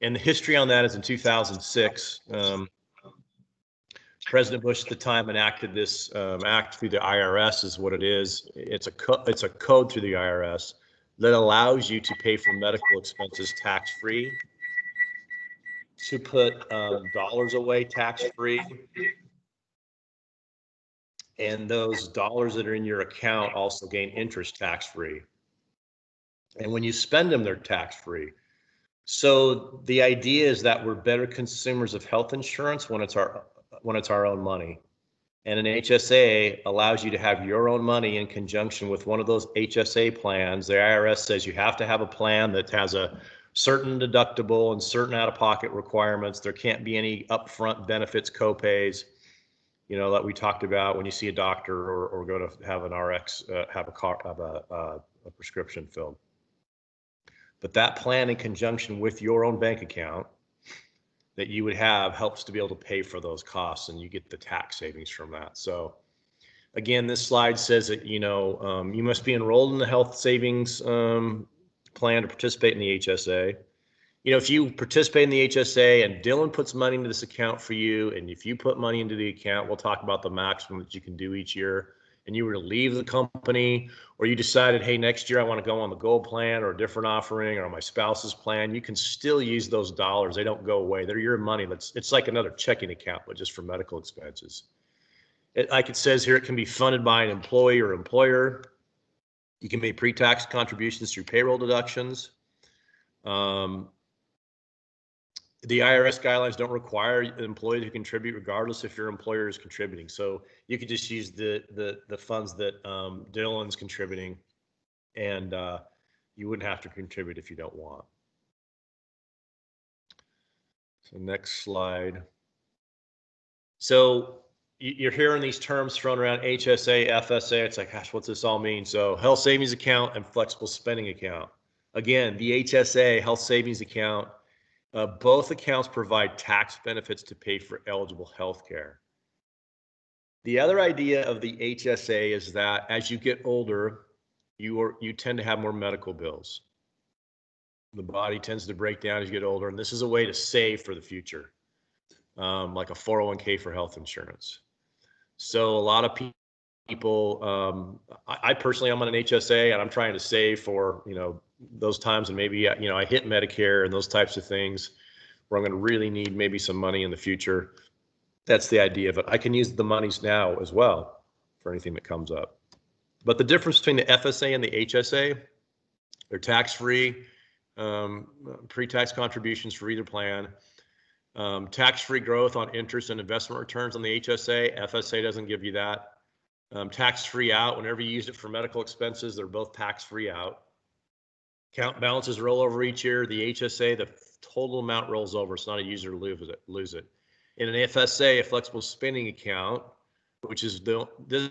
And the history on that is in 2006. President Bush at the time enacted this act through the IRS is what it is. It's a code through the IRS that allows you to pay for medical expenses tax-free, to put dollars away tax-free, and those dollars that are in your account also gain interest tax-free. And when you spend them, they're tax-free. So the idea is that we're better consumers of health insurance when it's our own money. And an HSA allows you to have your own money in conjunction with one of those HSA plans. The IRS says you have to have a plan that has a certain deductible and certain out-of-pocket requirements. There can't be any upfront benefits, copays, that we talked about when you see a doctor or go to have an RX, have a prescription filled. But that plan in conjunction with your own bank account that you would have helps to be able to pay for those costs, and you get the tax savings from that. So again, this slide says that, you must be enrolled in the health savings plan to participate in the HSA. If you participate in the HSA and Dylan puts money into this account for you, and if you put money into the account, we'll talk about the maximum that you can do each year, and you were to leave the company, or you decided, hey, next year I want to go on the gold plan or a different offering or on my spouse's plan, you can still use those dollars. They don't go away. They're your money. It's like another checking account, but just for medical expenses. Like it says here, it can be funded by an employee or employer. You can make pre-tax contributions through payroll deductions. The IRS guidelines don't require an employee to contribute regardless if your employer is contributing. So you could just use the funds that Dylan's contributing, and you wouldn't have to contribute if you don't want. So next slide. So you're hearing these terms thrown around, HSA, FSA. It's like, gosh, what's this all mean? So health savings account and flexible spending account. Again, the HSA, health savings account, both accounts provide tax benefits to pay for eligible health care. The other idea of the HSA is that as you get older, you tend to have more medical bills. The body tends to break down as you get older, and this is a way to save for the future, like a 401k for health insurance. So a lot of people, I personally, I'm on an HSA, and I'm trying to save for, those times, and maybe, I hit Medicare and those types of things where I'm going to really need maybe some money in the future. That's the idea of it. I can use the monies now as well for anything that comes up. But the difference between the FSA and the HSA, they're tax-free, pre-tax contributions for either plan, tax-free growth on interest and investment returns on the HSA. FSA doesn't give you that. Tax-free out whenever you use it for medical expenses. They're both tax-free out. Account balances roll over each year. The HSA, the total amount rolls over. It's not a user lose it. In an FSA, a flexible spending account, which is this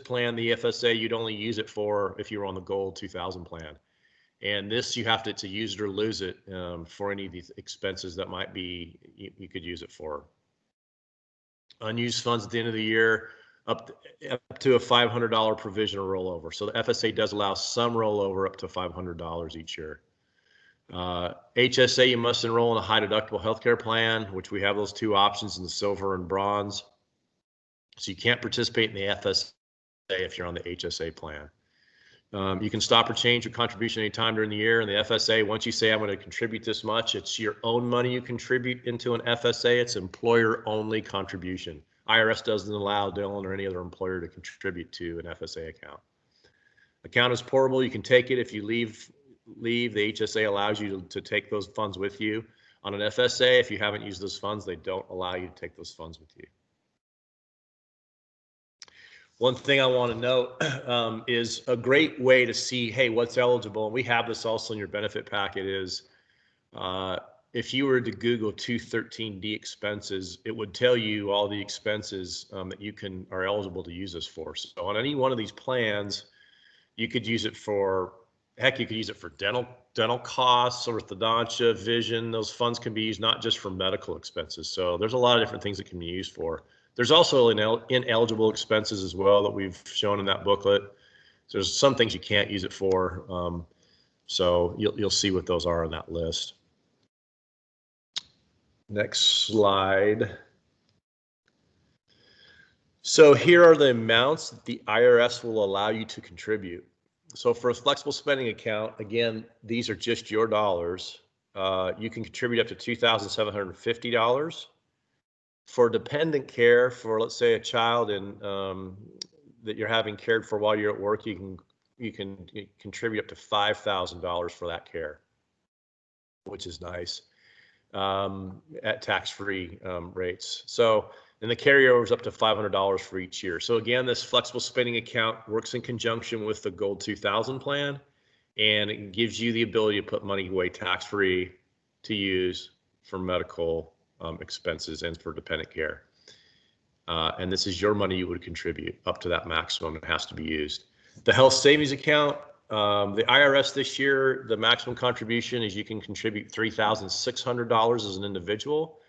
plan, the FSA, you'd only use it for if you were on the Gold 2000 plan. And this, you have to use it or lose it for any of these expenses that might be, you could use it for. Unused funds at the end of the year, up to a $500 provisional rollover. So the FSA does allow some rollover up to $500 each year. HSA, you must enroll in a high deductible healthcare plan, which we have those two options in the silver and bronze. So you can't participate in the FSA if you're on the HSA plan. You can stop or change your contribution anytime during the year. In the FSA, once you say I'm going to contribute this much, it's your own money you contribute into an FSA. It's employer-only contribution. IRS doesn't allow Dylan or any other employer to contribute to an FSA account. Account is portable. You can take it if you leave. The HSA allows you to take those funds with you. On an FSA, if you haven't used those funds, they don't allow you to take those funds with you. One thing I want to note is a great way to see, hey, what's eligible, and we have this also in your benefit packet, is if you were to Google 213D expenses, it would tell you all the expenses that you are eligible to use this for. So on any one of these plans, you could use it for, heck, you could use it for dental costs, orthodontia, vision. Those funds can be used not just for medical expenses. So there's a lot of different things it can be used for. There's also ineligible expenses as well that we've shown in that booklet. So there's some things you can't use it for. So you'll see what those are on that list. Next slide. So here are the amounts that the IRS will allow you to contribute. So for a flexible spending account, again, these are just your dollars. You can contribute up to $2,750. For dependent care, for let's say a child that you're having cared for while you're at work, you can contribute up to $5,000 for that care, which is nice, at tax-free rates. So, and the carryover is up to $500 for each year. So again, this flexible spending account works in conjunction with the Gold 2000 plan, and it gives you the ability to put money away tax-free to use for medical expenses and for dependent care. And this is your money you would contribute up to that maximum. It has to be used. The health savings account, The IRS this year, the maximum contribution is you can contribute $3,600 as an individual.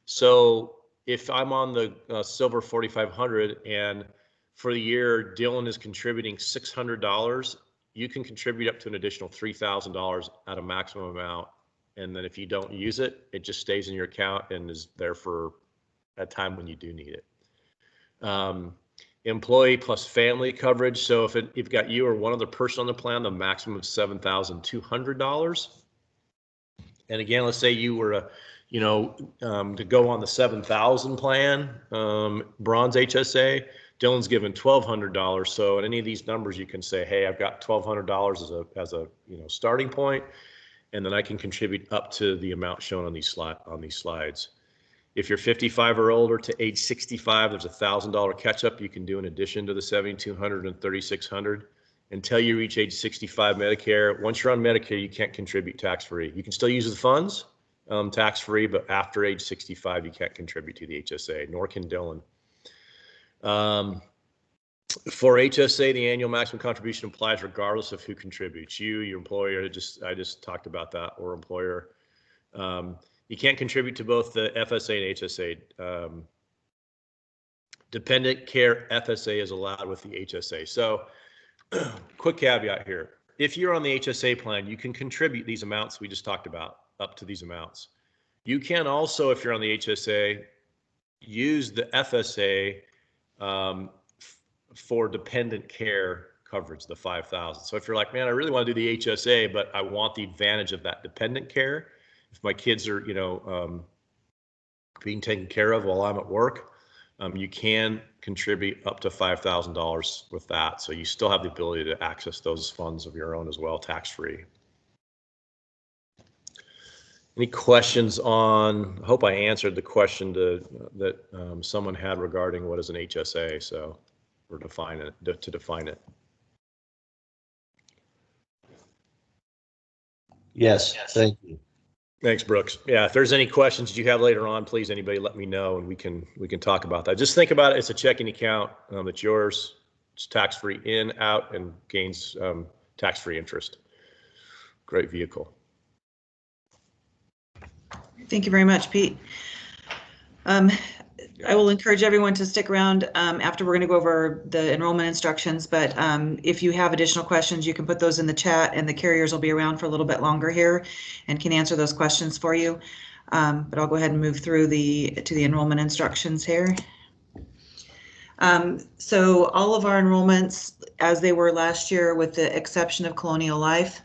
So if I'm on the silver 4,500 and for the year Dylan is contributing $600, you can contribute up to an additional $3,000 at a maximum amount. And then if you don't use it, it just stays in your account and is there for a time when you do need it. Employee plus family coverage. So if you've got you or one other person on the plan, the maximum is $7,200. And again, let's say you were to go on the 7,000 plan, bronze HSA, Dylan's given $1,200. So in any of these numbers, you can say, hey, I've got $1,200 as a starting point, and then I can contribute up to the amount shown on these slides. If you're 55 or older to age 65, there's a $1,000 catch up you can do in addition to the 7,200 and 3,600 until you reach age 65 Medicare. Once you're on Medicare, you can't contribute tax-free. You can still use the funds tax-free, but after age 65, you can't contribute to the HSA, nor can Dylan. For HSA, the annual maximum contribution applies regardless of who contributes, you, your employer. I just talked about that, or employer. You can't contribute to both the FSA and HSA. Dependent care FSA is allowed with the HSA. So quick caveat here. If you're on the HSA plan, you can contribute these amounts we just talked about, up to these amounts. You can also, if you're on the HSA, use the FSA for dependent care coverage, the 5,000. So if you're like, man, I really want to do the HSA, but I want the advantage of that dependent care. If my kids are, being taken care of while I'm at work, you can contribute up to $5,000 with that. So you still have the ability to access those funds of your own as well, tax-free. Any questions on, I hope I answered the question that someone had regarding what is an HSA, so, or define it, to define it. Yes, thank you. Thanks, Brooks. Yeah, if there's any questions that you have later on, please, anybody let me know and we can talk about that. Just think about it. It's a checking account. It's yours. It's tax-free in, out, and gains tax-free interest. Great vehicle. Thank you very much, Pete. I will encourage everyone to stick around after we're going to go over the enrollment instructions, but if you have additional questions, you can put those in the chat and the carriers will be around for a little bit longer here and can answer those questions for you. But I'll go ahead and move through to the enrollment instructions here. So all of our enrollments, as they were last year, with the exception of Colonial Life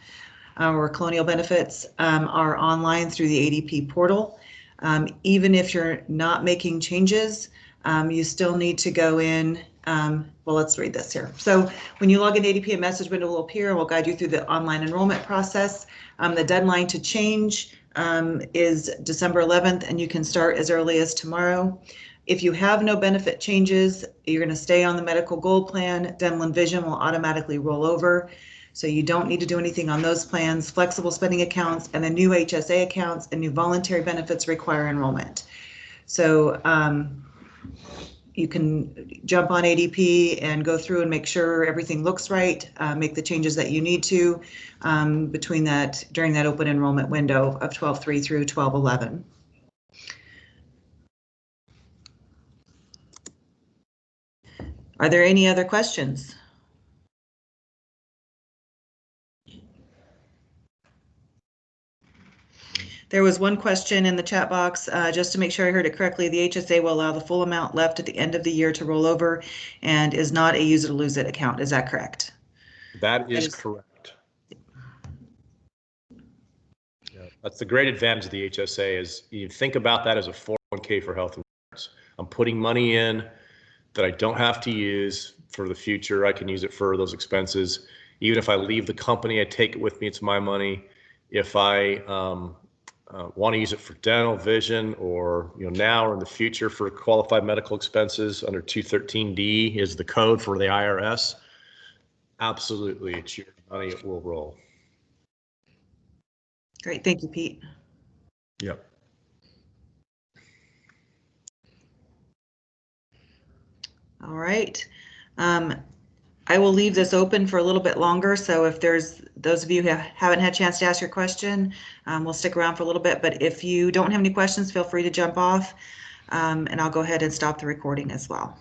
or Colonial Benefits, are online through the ADP portal. Even if you're not making changes, you still need to go in. Well, let's read this here. So when you log in ADP, a message window will appear and will guide you through the online enrollment process. The deadline to change is December 11th, and you can start as early as tomorrow. If you have no benefit changes, you're going to stay on the medical gold plan. Dental and vision will automatically roll over. So you don't need to do anything on those plans. Flexible spending accounts and the new HSA accounts and new voluntary benefits require enrollment. So you can jump on ADP and go through and make sure everything looks right, make the changes that you need to during that open enrollment window of 12/3 through 12/11. Are there any other questions? There was one question in the chat box, just to make sure I heard it correctly. The HSA will allow the full amount left at the end of the year to roll over and is not a use it or lose it account. Is that correct? That is correct. Yeah, that's the great advantage of the HSA is you think about that as a 401k for health insurance. I'm putting money in that I don't have to use for the future. I can use it for those expenses. Even if I leave the company, I take it with me. It's my money. If I want to use it for dental, vision, or now or in the future for qualified medical expenses under 213D is the code for the IRS. Absolutely, it's your money. It will roll. Great, thank you, Pete. Yep. All right. I will leave this open for a little bit longer, so if there's those of you who haven't had a chance to ask your question, we'll stick around for a little bit, but if you don't have any questions, feel free to jump off, and I'll go ahead and stop the recording as well.